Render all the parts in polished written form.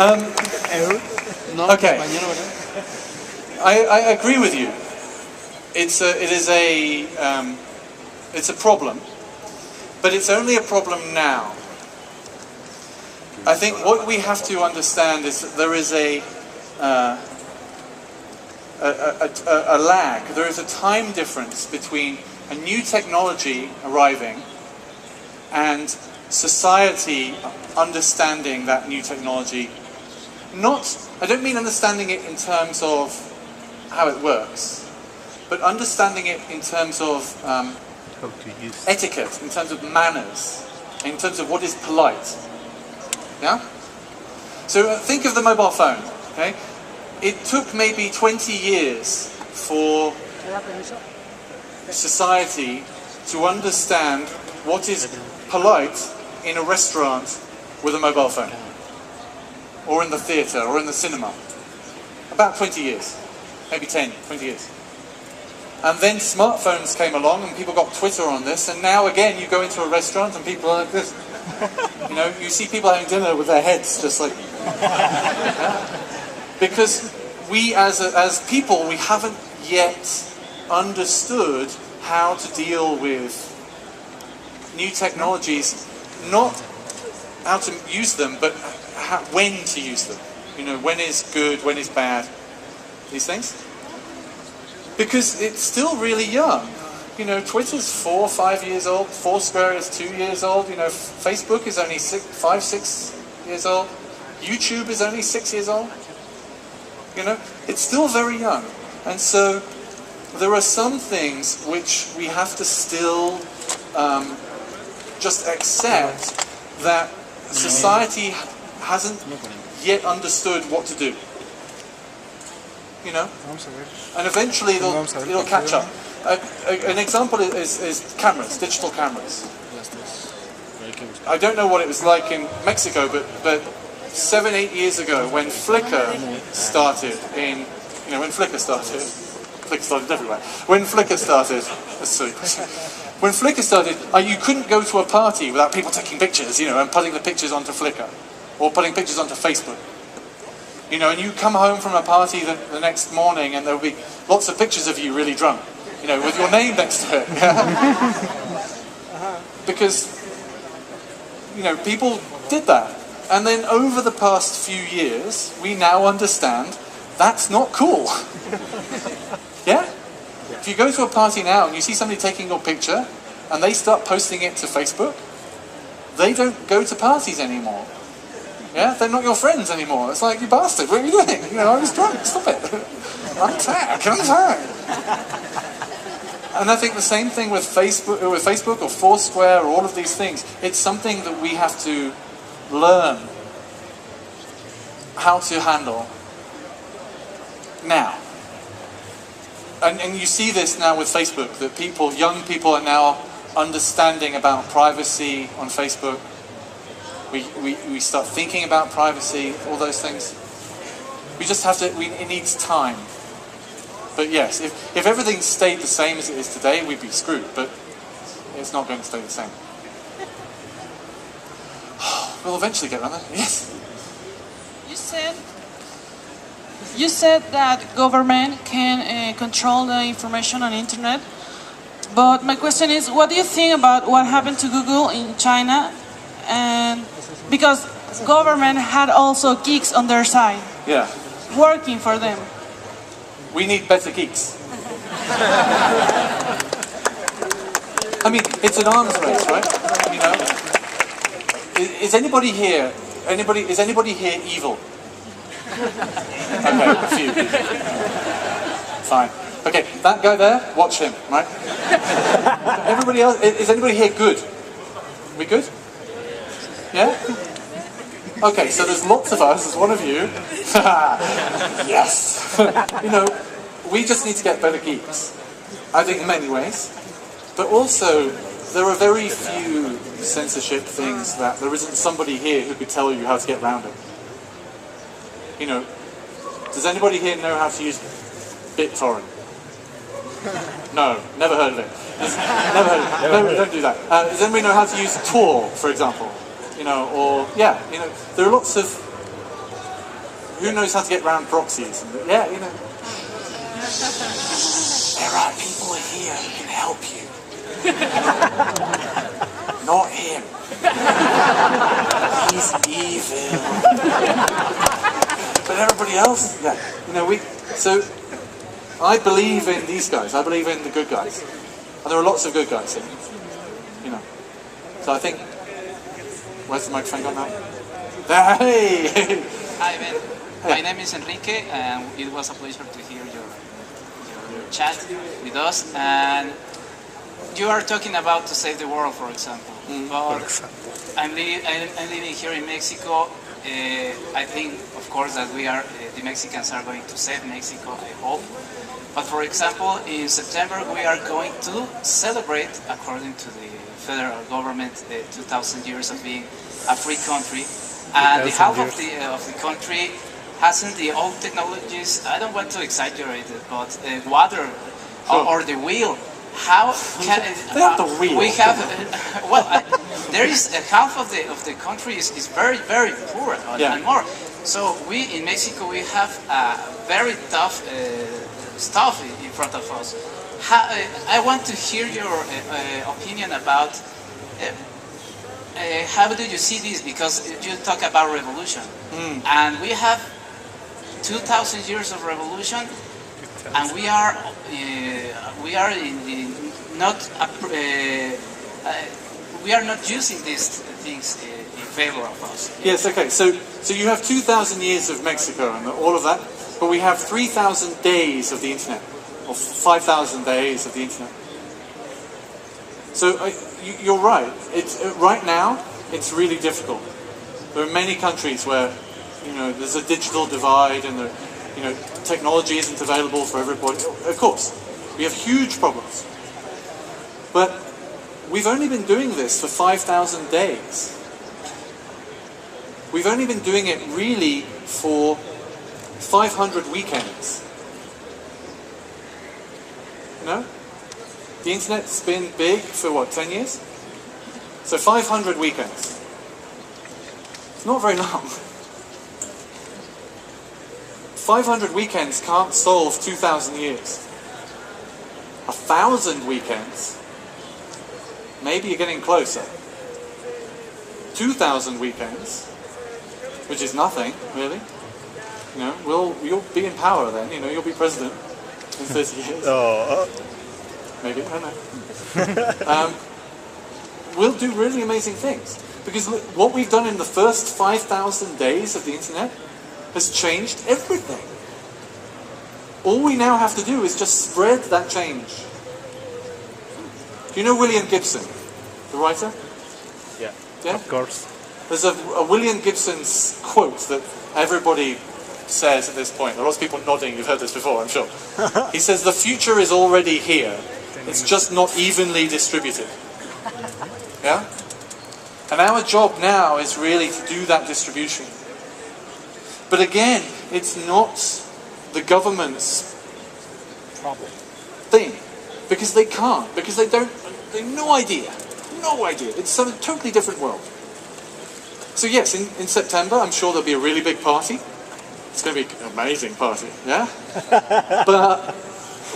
Okay. I agree with you. It's a problem, but it's only a problem now. I think what we have to understand is that there is a lag. There is a time difference between a new technology arriving and society understanding that new technology. I don't mean understanding it in terms of how it works, but understanding it in terms of etiquette, in terms of manners, in terms of what is polite. Yeah? So think of the mobile phone, okay? It took maybe 20 years for society to understand what is polite in a restaurant with a mobile phone, or in the theatre, or in the cinema. About 20 years, maybe 10, 20 years. And then smartphones came along and people got Twitter on this, and now again you go into a restaurant and people are like this. You know, you see people having dinner with their heads just like... Because we as people, we haven't yet understood how to deal with new technologies, not how to use them, but when to use them. You know, when is good, when is bad, these things. Because it's still really young. You know, Twitter's 4 or 5 years old, Foursquare is 2 years old, you know, Facebook is only 5, 6 years old, YouTube is only 6 years old. You know, it's still very young. And so there are some things which we have to still just accept that society hasn't yet understood what to do. You know? And eventually it'll catch up. An example is cameras, digital cameras. I don't know what it was like in Mexico, but 7, 8 years ago when Flickr started when Flickr started everywhere. When Flickr started, when Flickr started, you couldn't go to a party without people taking pictures, you know, and putting the pictures onto Flickr, or putting pictures onto Facebook. You know, and you come home from a party the next morning and there'll be lots of pictures of you really drunk, you know, with your name next to it. Because, you know, people did that. And then over the past few years, we now understand that's not cool. Yeah? If you go to a party now and you see somebody taking your picture and they start posting it to Facebook, they don't go to parties anymore. Yeah? They're not your friends anymore. It's like, you bastard, what are you doing? You know, I was drunk, stop it. I'm tired. And I think the same thing with Facebook or Foursquare or all of these things. It's something that we have to learn how to handle now. And you see this now with Facebook, that young people are now understanding about privacy on Facebook. We start thinking about privacy, all those things. We just have to, it needs time. But yes, if everything stayed the same as it is today, we'd be screwed, but it's not going to stay the same. We'll eventually get around that, yes. You said that government can control the information on internet, but my question is, what do you think about what happened to Google in China? And because government had also geeks on their side, yeah, working for them. We need better geeks. I mean, it's an arms race, right? You know, is anybody here? Is anybody here evil? Okay, a few. Fine. Okay, that guy there, watch him, right? Everybody else, is anybody here good? We good? Yeah? Okay, so there's lots of us, there's one of you. Yes! You know, we just need to get better geeks. I think in many ways. But also, there are very few censorship things that there isn't somebody here who could tell you how to get around it. You know, does anybody here know how to use BitTorrent? No, never heard of it. Never heard of it. No, don't do that. Does anybody know how to use Tor, for example? You know, or, yeah, you know, there are lots of who knows how to get around proxies? And, yeah, you know. There are people here who can help you. Not him. He's evil. But everybody else, yeah. You know, so I believe in these guys. I believe in the good guys. And there are lots of good guys here. You know. So I think, where's the microphone gone now? Hey! Hi, Ben. My name is Enrique, and it was a pleasure to hear your chat with us. And you are talking about to save the world, for example. But I'm living here in Mexico. I think, of course, that the Mexicans are going to save Mexico, I hope. But for example, in September we are going to celebrate, according to the federal government, the 2,000 years of being a free country. And the half of the country hasn't the old technologies. I don't want to exaggerate it, but water or the wheel. How can the wheel? We have there is a half of the country is very poor and more. So we in Mexico we have very tough stuff in front of us. I want to hear your opinion about. How do you see this? Because you talk about revolution, and we have 2,000 years of revolution, and we are not using these things in favor of us. Yes. Okay. So you have 2,000 years of Mexico and all of that, but we have 3,000 days of the internet, or 5,000 days of the internet. So you're right. Right now it's really difficult. There are many countries where there's a digital divide and technology isn't available for everybody. Of course, we have huge problems. But we've only been doing this for 5,000 days. We've only been doing it really for 500 weekends. The internet's been big for what, 10 years? So 500 weekends. It's not very long. 500 weekends can't solve 2,000 years. 1,000 weekends, maybe you're getting closer. 2,000 weekends, which is nothing, really. You'll be in power then, you'll be president in 30 years. Maybe, I don't know. We'll do really amazing things. Because look, what we've done in the first 5,000 days of the internet has changed everything. All we now have to do is just spread that change. Do you know William Gibson, the writer? Yeah, of course. There's a William Gibson's quote that everybody says at this point. There are lots of people nodding, you've heard this before, I'm sure. He says, the future is already here. It's just not evenly distributed. Yeah? And our job now is really to do that distribution. But again, it's not the government's problem thing. Because they can't. Because they have no idea. No idea. It's a totally different world. So yes, in September, I'm sure there'll be a really big party. It's going to be an amazing party, yeah? But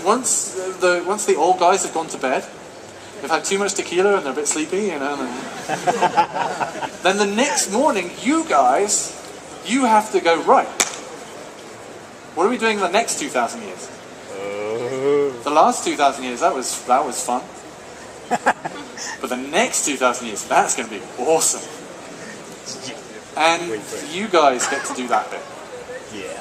once the old guys have gone to bed, they've had too much tequila and they're a bit sleepy, then the next morning, you guys, you have to go, right, what are we doing in the next 2,000 years? The last 2,000 years, that was fun. But the next 2,000 years, that's going to be awesome. And you guys get to do that bit. Yeah.